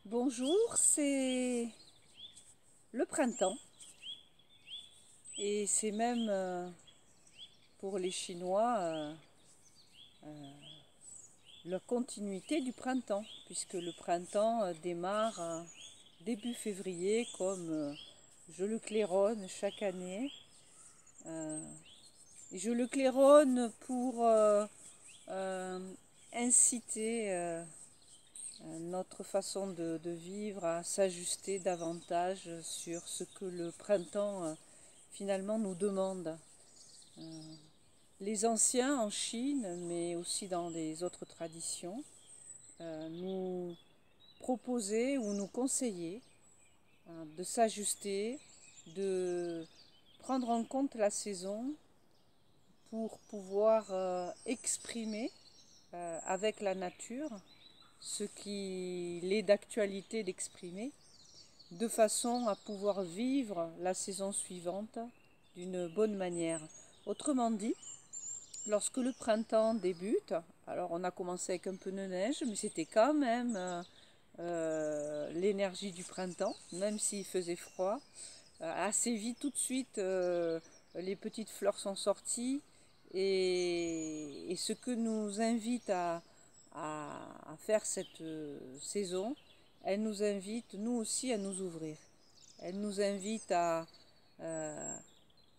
Bonjour, c'est le printemps et c'est même pour les Chinois la continuité du printemps puisque le printemps démarre début février comme je le claironne chaque année. Euh, et je le claironne pour euh, inciter notre façon de vivre à s'ajuster davantage sur ce que le printemps finalement nous demande. Euh, les anciens en Chine, mais aussi dans les autres traditions, nous proposaient ou nous conseillaient de s'ajuster, de prendre en compte la saison pour pouvoir exprimer avec la nature ce qu'il est d'actualité d'exprimer, de façon à pouvoir vivre la saison suivante d'une bonne manière. Autrement dit, lorsque le printemps débute, alors on a commencé avec un peu de neige, mais c'était quand même l'énergie du printemps, même s'il faisait froid. Assez vite, tout de suite, les petites fleurs sont sorties et ce que nous invite à faire cette saison, elle nous invite, nous aussi, à nous ouvrir. Elle nous invite euh,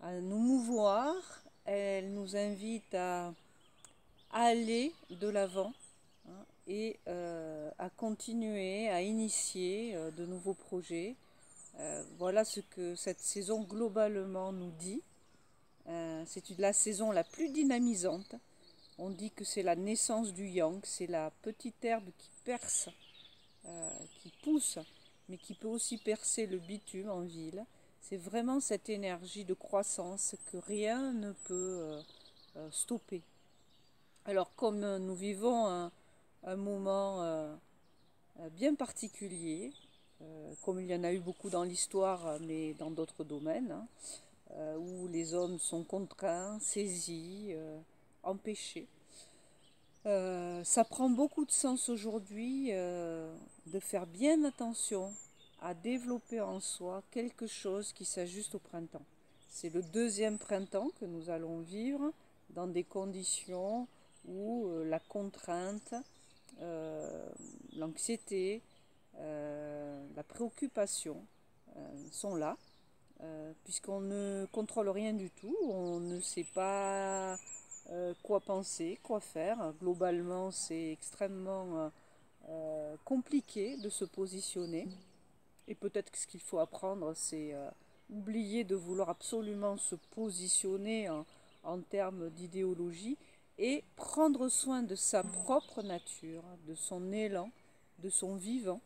à nous mouvoir, elle nous invite à aller de l'avant, hein, et à continuer, à initier de nouveaux projets. Voilà ce que cette saison globalement nous dit. C'est la saison la plus dynamisante. On dit que c'est la naissance du yang, c'est la petite herbe qui perce, qui pousse, mais qui peut aussi percer le bitume en ville. C'est vraiment cette énergie de croissance que rien ne peut stopper. Alors comme nous vivons un moment bien particulier, comme il y en a eu beaucoup dans l'histoire, mais dans d'autres domaines, hein, où les hommes sont contraints, saisis, empêchés. Ça prend beaucoup de sens aujourd'hui de faire bien attention à développer en soi quelque chose qui s'ajuste au printemps. C'est le deuxième printemps que nous allons vivre dans des conditions où la contrainte, euh, l'anxiété, la préoccupation sont là, puisqu'on ne contrôle rien du tout, on ne sait pas quoi penser, quoi faire. Globalement, c'est extrêmement compliqué de se positionner. Et peut-être que ce qu'il faut apprendre, c'est oublier de vouloir absolument se positionner en termes d'idéologie et prendre soin de sa propre nature, de son élan, de son vivant,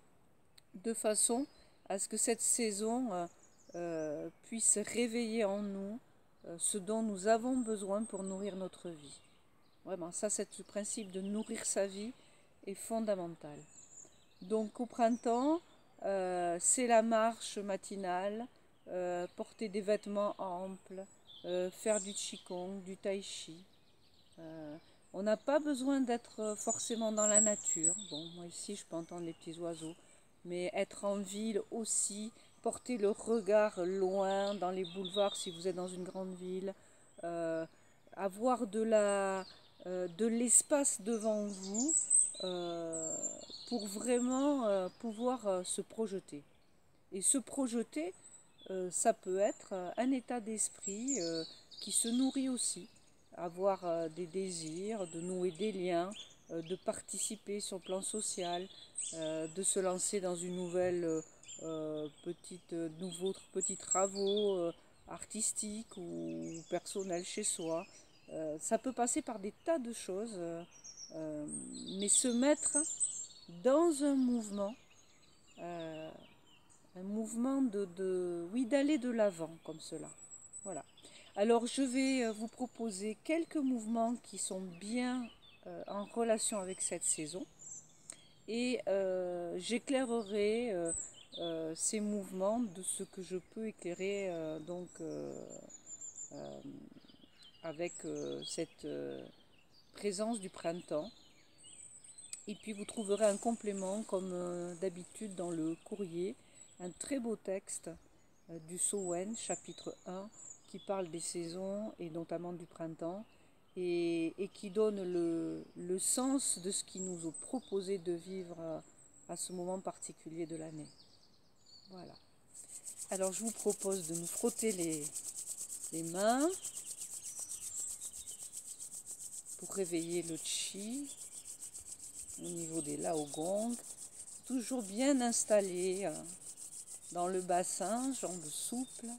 de façon à ce que cette saison puisse réveiller en nous ce dont nous avons besoin pour nourrir notre vie. Vraiment, ça, c'est le principe de nourrir sa vie est fondamental. Donc au printemps, c'est la marche matinale, porter des vêtements amples, faire du qigong, du tai chi. Euh, on n'a pas besoin d'être forcément dans la nature. Bon, moi ici, je peux entendre les petits oiseaux, mais être en ville aussi, porter le regard loin dans les boulevards si vous êtes dans une grande ville, euh, avoir de l'espace devant vous euh, pour vraiment pouvoir se projeter. Et se projeter, ça peut être un état d'esprit qui se nourrit aussi. Avoir des désirs, de nouer des liens, de participer sur le plan social, de se lancer dans une nouvelle nouveaux petits travaux artistiques ou personnels chez soi. Ça peut passer par des tas de choses, euh, mais se mettre dans euh, un mouvement oui, d'aller de l'avant comme cela. Voilà. Alors je vais vous proposer quelques mouvements qui sont bien en relation avec cette saison et j'éclairerai ces mouvements de ce que je peux éclairer euh, avec cette présence du printemps. Et puis vous trouverez un complément comme d'habitude dans le courrier, un très beau texte du Samhain, chapitre 1, qui parle des saisons et notamment du printemps et qui donne le sens de ce qui nous est proposé de vivre à ce moment particulier de l'année. Voilà. Alors je vous propose de nous frotter les mains pour réveiller le chi au niveau des laogong, toujours bien installé dans le bassin, jambes souples.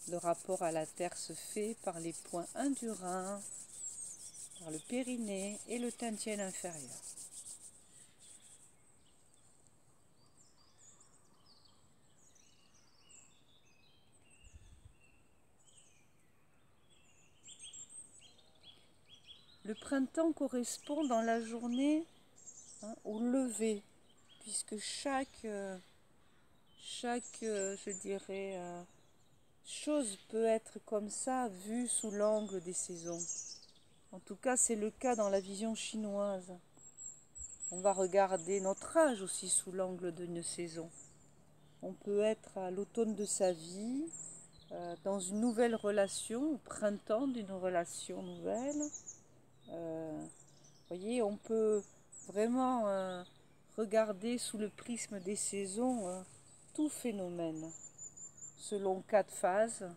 Le rapport à la terre se fait par les points 1 du rein, par le périnée et le tantien inférieur. Le printemps correspond dans la journée au lever, puisque chaque je dirais, chose peut être comme ça, vue sous l'angle des saisons. En tout cas, c'est le cas dans la vision chinoise. On va regarder notre âge aussi sous l'angle d'une saison. On peut être à l'automne de sa vie, dans une nouvelle relation, au printemps d'une relation nouvelle. Voyez, on peut vraiment regarder sous le prisme des saisons tout phénomène, selon 4 phases.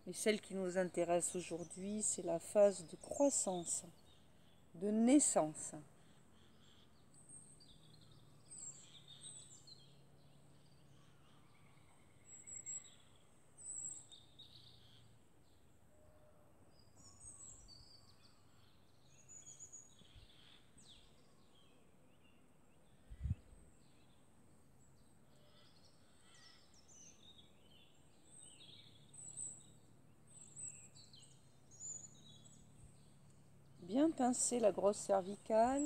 Et celle qui nous intéresse aujourd'hui, c'est la phase de croissance, de naissance. Bien pincer la grosse cervicale.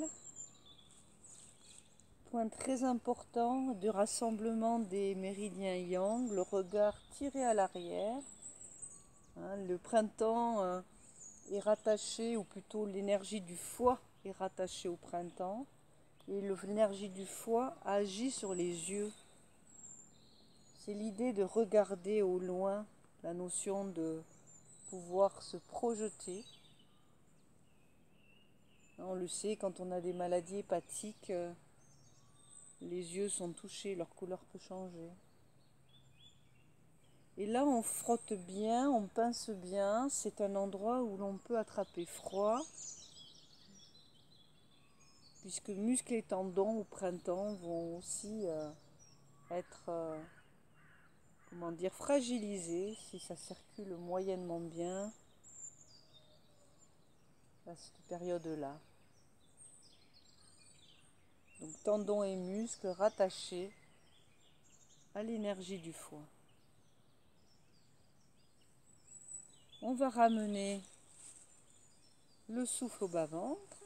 Point très important du rassemblement des méridiens yang, le regard tiré à l'arrière. Le printemps est rattaché, ou plutôt l'énergie du foie est rattachée au printemps. Et l'énergie du foie agit sur les yeux. C'est l'idée de regarder au loin, la notion de pouvoir se projeter. On le sait, quand on a des maladies hépatiques, les yeux sont touchés, leur couleur peut changer. Et là, on frotte bien, on pince bien. C'est un endroit où l'on peut attraper froid, puisque muscles et tendons au printemps vont aussi être fragilisés si ça circule moyennement bien à cette période-là. Donc tendons et muscles rattachés à l'énergie du foie. On va ramener le souffle au bas-ventre.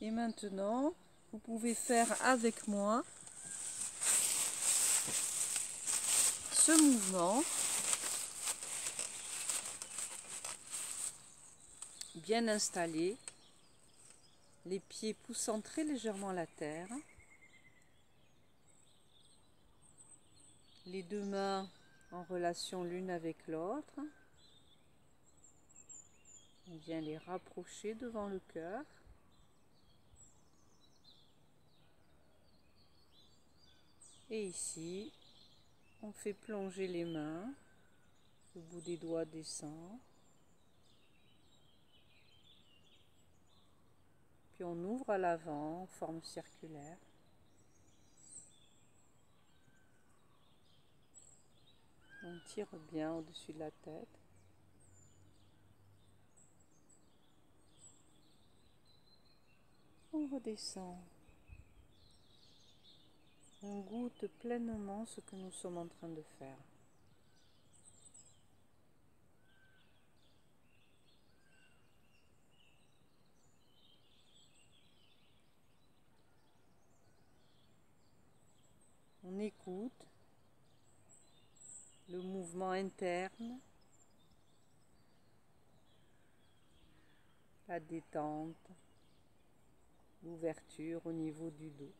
Et maintenant, vous pouvez faire avec moi ce mouvement, bien installé, les pieds poussant très légèrement la terre, les deux mains en relation l'une avec l'autre. On vient les rapprocher devant le cœur. Et ici, on fait plonger les mains. Le bout des doigts descend. Puis on ouvre à l'avant en forme circulaire. On tire bien au-dessus de la tête. On redescend. On goûte pleinement ce que nous sommes en train de faire. On écoute le mouvement interne, la détente, l'ouverture au niveau du dos.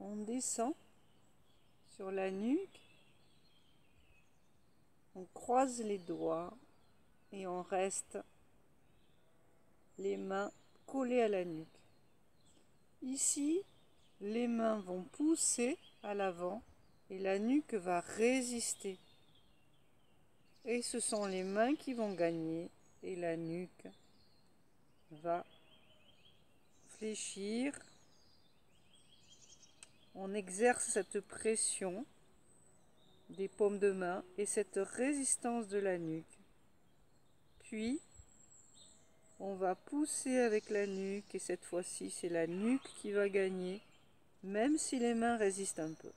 On descend sur la nuque, on croise les doigts et on reste les mains collées à la nuque. Ici, les mains vont pousser à l'avant et la nuque va résister. Et ce sont les mains qui vont gagner et la nuque va fléchir. On exerce cette pression des paumes de main et cette résistance de la nuque. Puis, on va pousser avec la nuque et cette fois-ci, c'est la nuque qui va gagner, même si les mains résistent un peu.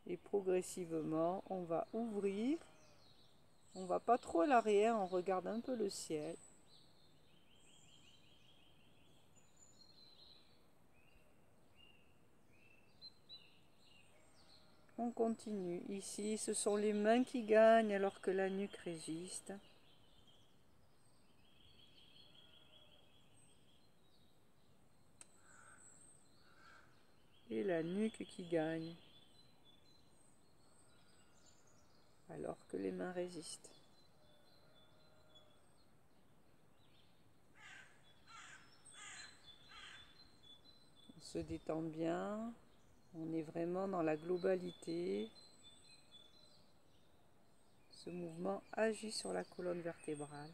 Et progressivement, on va ouvrir. On va pas trop à l'arrière, on regarde un peu le ciel. On continue. Ici, ce sont les mains qui gagnent alors que la nuque résiste. Et la nuque qui gagne alors que les mains résistent. On se détend bien. On est vraiment dans la globalité. Ce mouvement agit sur la colonne vertébrale.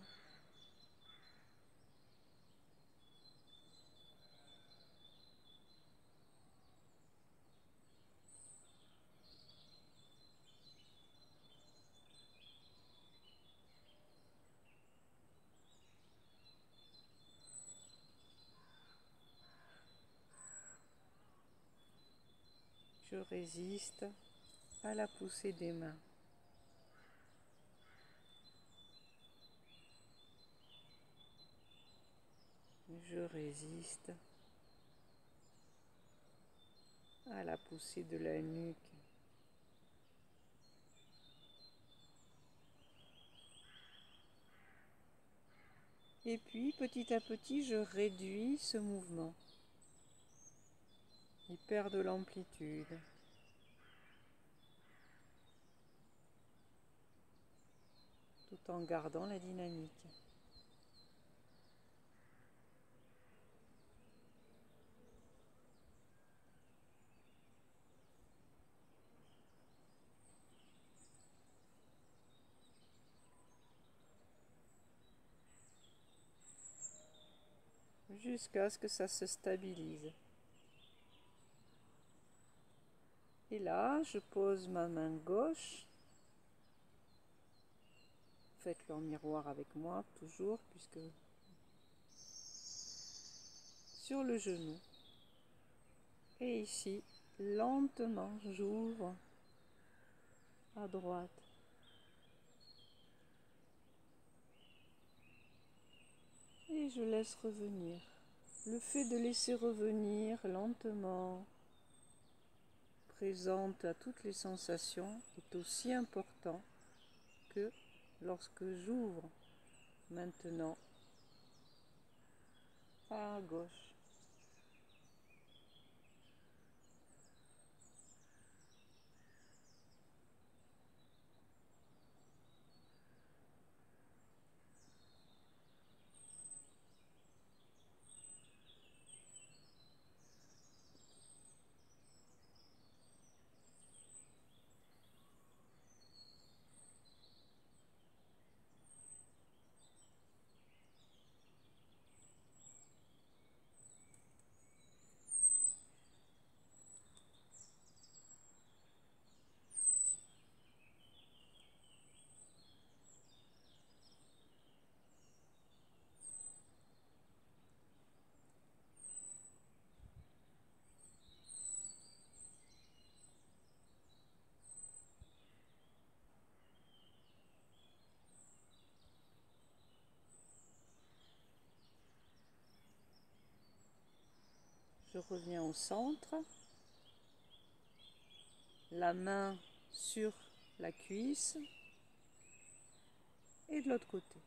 Je résiste à la poussée des mains. Je résiste à la poussée de la nuque. Et puis, petit à petit, je réduis ce mouvement. Il perd de l'amplitude. Tout en gardant la dynamique. Jusqu'à ce que ça se stabilise. Et là, je pose ma main gauche faites-le en miroir avec moi, toujours, puisque sur le genou. Et ici, lentement, j'ouvre à droite. Et je laisse revenir. Le fait de laisser revenir lentement, présente à toutes les sensations, est aussi important que lorsque j'ouvre maintenant à gauche. Je reviens au centre, la main sur la cuisse et de l'autre côté.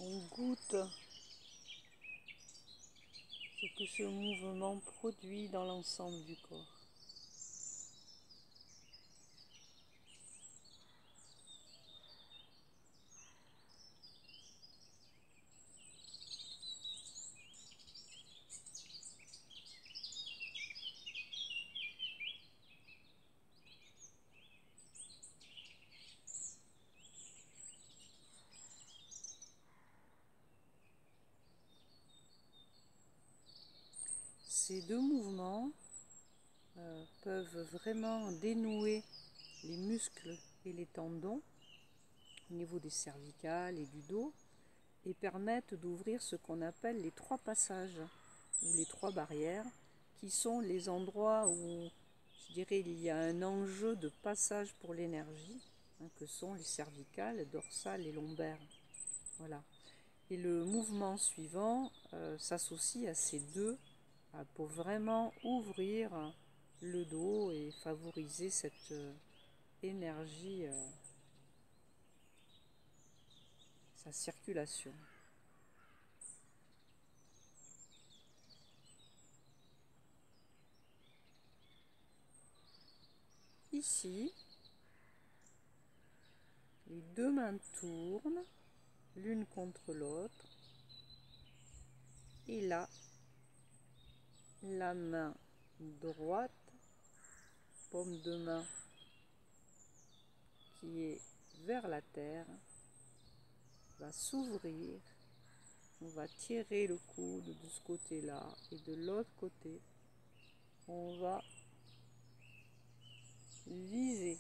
On goûte ce que ce mouvement produit dans l'ensemble du corps. Ces deux mouvements peuvent vraiment dénouer les muscles et les tendons au niveau des cervicales et du dos et permettent d'ouvrir ce qu'on appelle les trois passages ou les trois barrières qui sont les endroits où, je dirais, il y a un enjeu de passage pour l'énergie, que sont les cervicales, dorsales et lombaires. Voilà. Et le mouvement suivant s'associe à ces deux pour vraiment ouvrir le dos et favoriser cette énergie, sa circulation. Ici, les deux mains tournent l'une contre l'autre et là, la main droite, paume de main qui est vers la terre, va s'ouvrir. On va tirer le coude de ce côté-là et de l'autre côté, on va viser.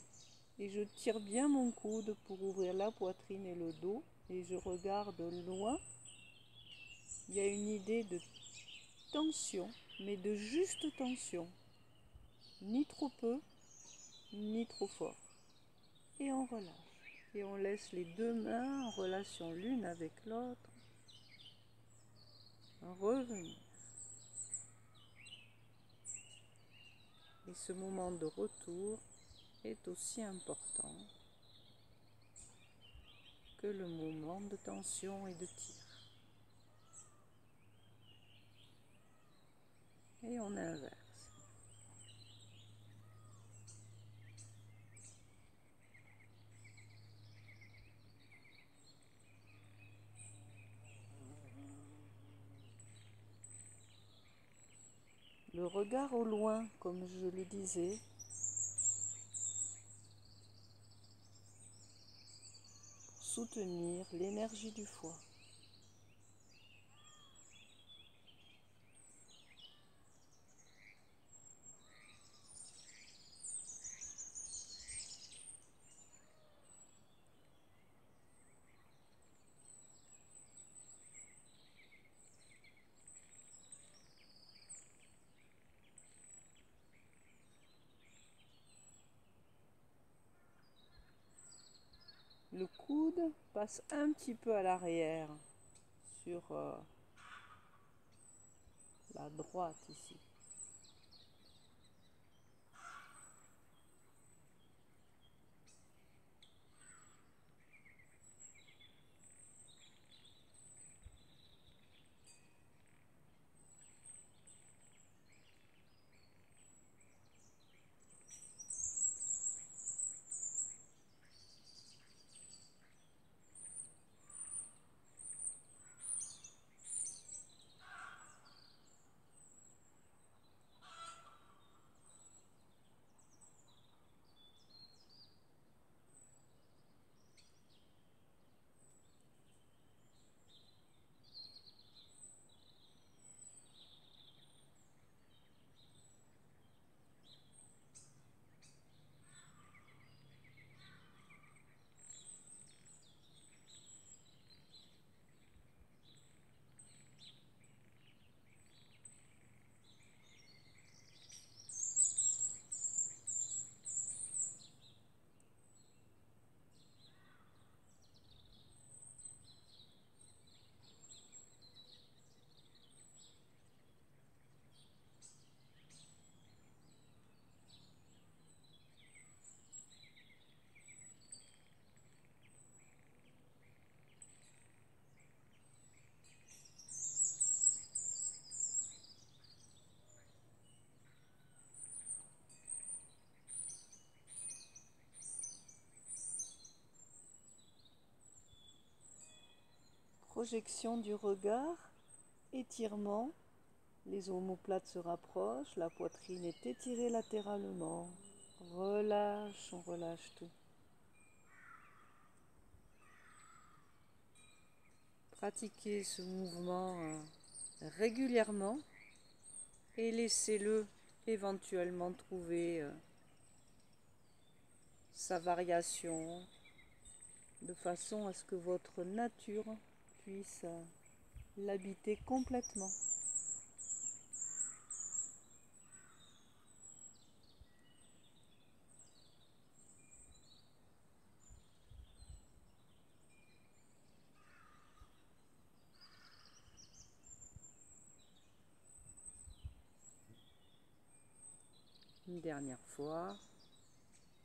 Et je tire bien mon coude pour ouvrir la poitrine et le dos et je regarde loin. Il y a une idée de tension, mais de juste tension, ni trop peu, ni trop fort. Et on relâche. Et on laisse les deux mains en relation l'une avec l'autre revenir. Et ce moment de retour est aussi important que le moment de tension et de tir. Et on inverse. Le regard au loin, comme je le disais, pour soutenir l'énergie du foie. Le coude passe un petit peu à l'arrière sur la droite ici. Projection du regard, étirement, les omoplates se rapprochent, la poitrine est étirée latéralement. Relâche, on relâche tout. Pratiquez ce mouvement régulièrement et laissez-le éventuellement trouver sa variation de façon à ce que votre nature puisse l'habiter complètement. Une dernière fois,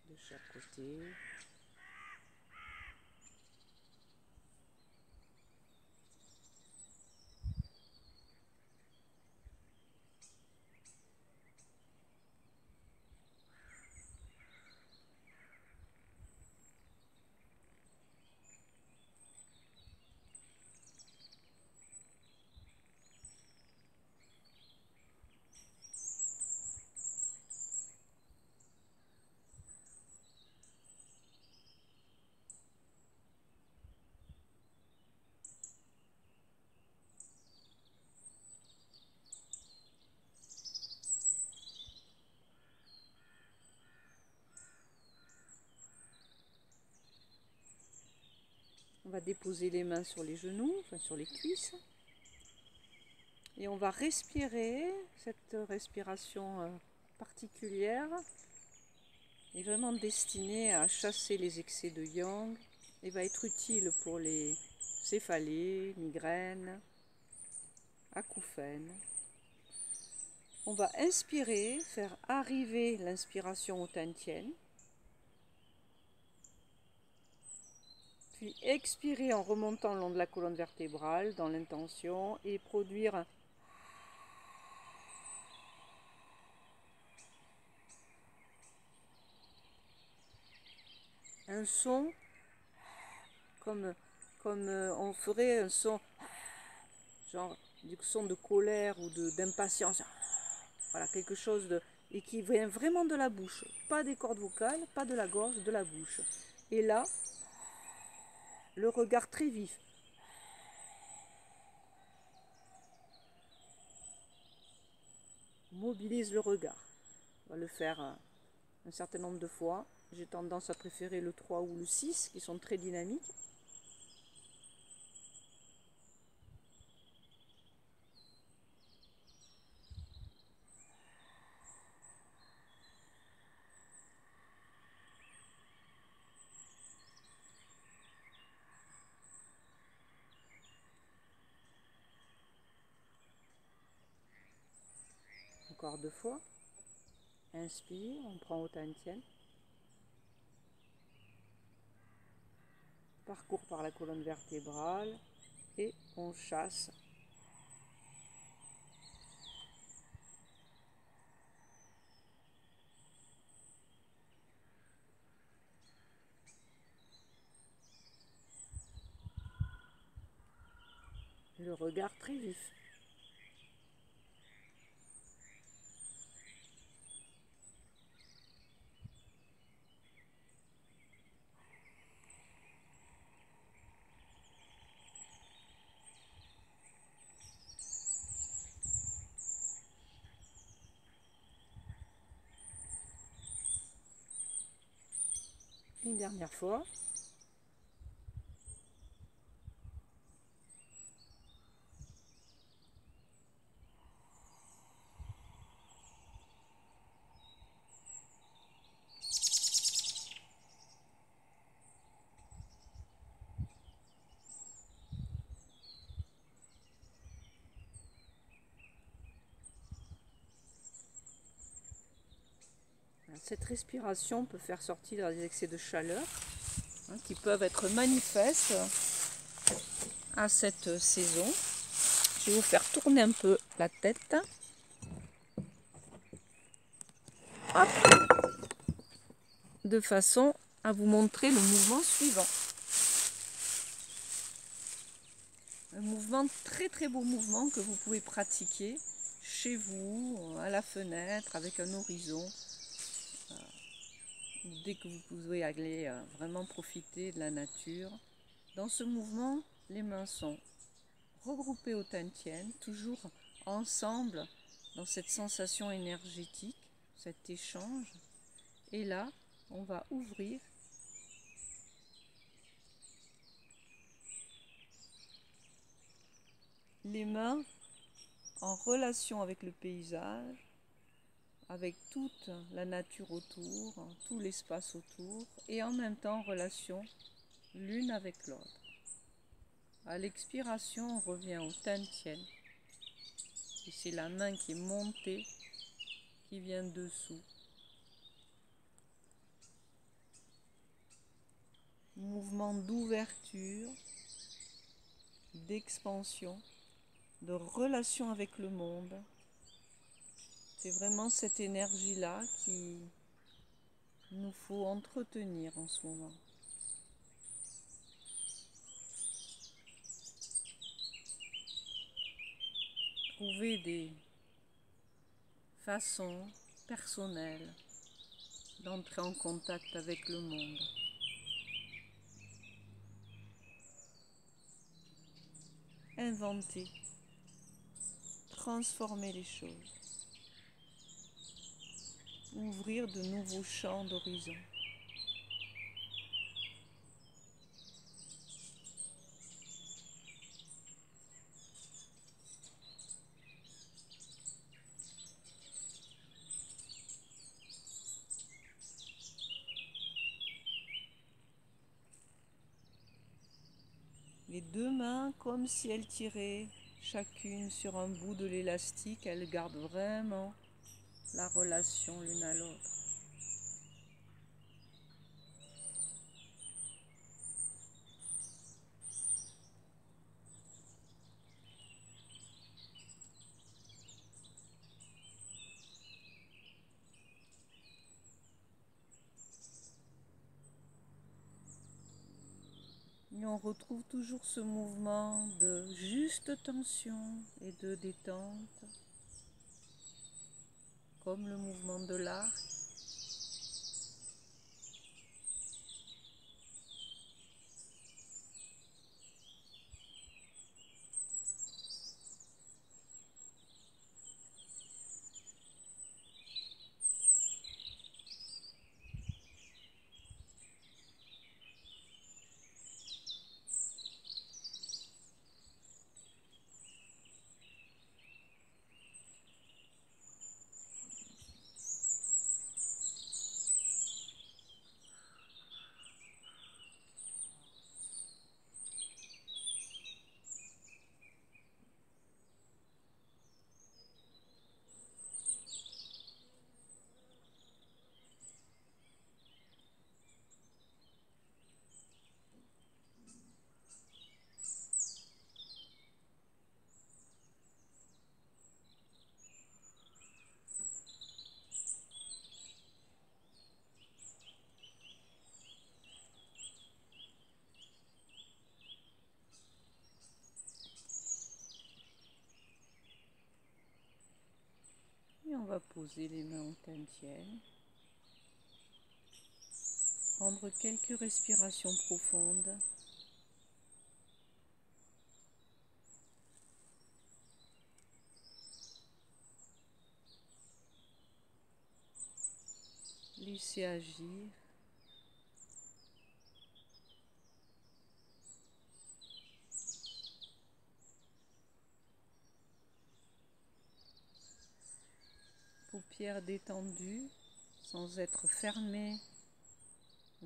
de chaque côté. On va déposer les mains sur les genoux, enfin sur les cuisses. Et on va respirer, cette respiration particulière est vraiment destinée à chasser les excès de yang et va être utile pour les céphalées, migraines, acouphènes. On va inspirer, faire arriver l'inspiration au Tantien, puis expirer en remontant le long de la colonne vertébrale dans l'intention et produire un son comme on ferait un son, genre du son de colère ou d'impatience. Voilà, quelque chose et qui vient vraiment de la bouche. Pas des cordes vocales, pas de la gorge, de la bouche. Et là, le regard très vif. Mobilise le regard. On va le faire un certain nombre de fois. J'ai tendance à préférer le 3 ou le 6 qui sont très dynamiques. Encore 2 fois. Inspire, on prend au Tantien. Parcours par la colonne vertébrale et on chasse. Le regard très vif. Une dernière fois. Cette respiration peut faire sortir des excès de chaleur qui peuvent être manifestes à cette saison. Je vais vous faire tourner un peu la tête. Hop, de façon à vous montrer le mouvement suivant. Un mouvement très beau mouvement que vous pouvez pratiquer chez vous, à la fenêtre, avec un horizon. Dès que vous pouvez aller vraiment profiter de la nature. Dans ce mouvement, les mains sont regroupées au Tantien, toujours ensemble dans cette sensation énergétique, cet échange. Et là, on va ouvrir les mains en relation avec le paysage, avec toute la nature autour, tout l'espace autour, et en même temps en relation l'une avec l'autre. À l'expiration, on revient au Tantien. Et c'est la main qui est montée, qui vient dessous. Mouvement d'ouverture, d'expansion, de relation avec le monde. C'est vraiment cette énergie-là qu'il nous faut entretenir en ce moment. Trouver des façons personnelles d'entrer en contact avec le monde. Inventer, transformer les choses, ouvrir de nouveaux champs d'horizon. Les deux mains comme si elles tiraient chacune sur un bout de l'élastique. Elles gardent vraiment la relation l'une à l'autre. Et on retrouve toujours ce mouvement de juste tension et de détente, comme le mouvement de l'arc. Et on va poser les mains au tiers, prendre quelques respirations profondes. Laisser agir. Paupières détendues, sans être fermées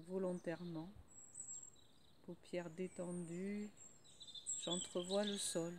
volontairement. Paupières détendues, j'entrevois le sol.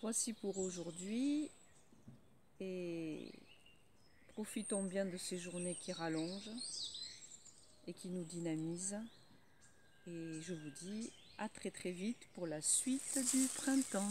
Voici pour aujourd'hui et profitons bien de ces journées qui rallongent et qui nous dynamisent. Et je vous dis à très très vite pour la suite du printemps.